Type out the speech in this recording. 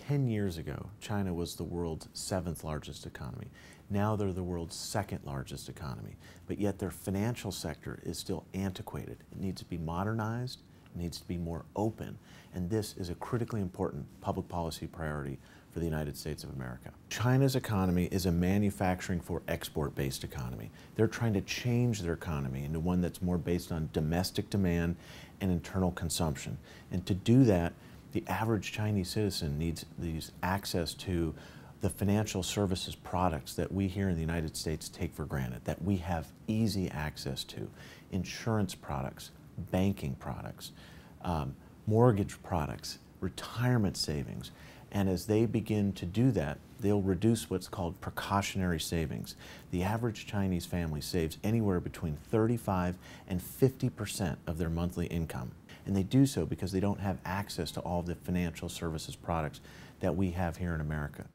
10 years ago, China was the world's 7th largest economy. Now they're the world's 2nd largest economy, but yet their financial sector is still antiquated. It needs to be modernized, it needs to be more open, and this is a critically important public policy priority for the United States of America. China's economy is a manufacturing for export-based economy. They're trying to change their economy into one that's more based on domestic demand and internal consumption. And to do that, the average Chinese citizen needs access to the financial services products that we here in the United States take for granted, that we have easy access to: insurance products, banking products, mortgage products, retirement savings. And as they begin to do that, they'll reduce what's called precautionary savings. The average Chinese family saves anywhere between 35 and 50% of their monthly income. And they do so because they don't have access to all the financial services products that we have here in America.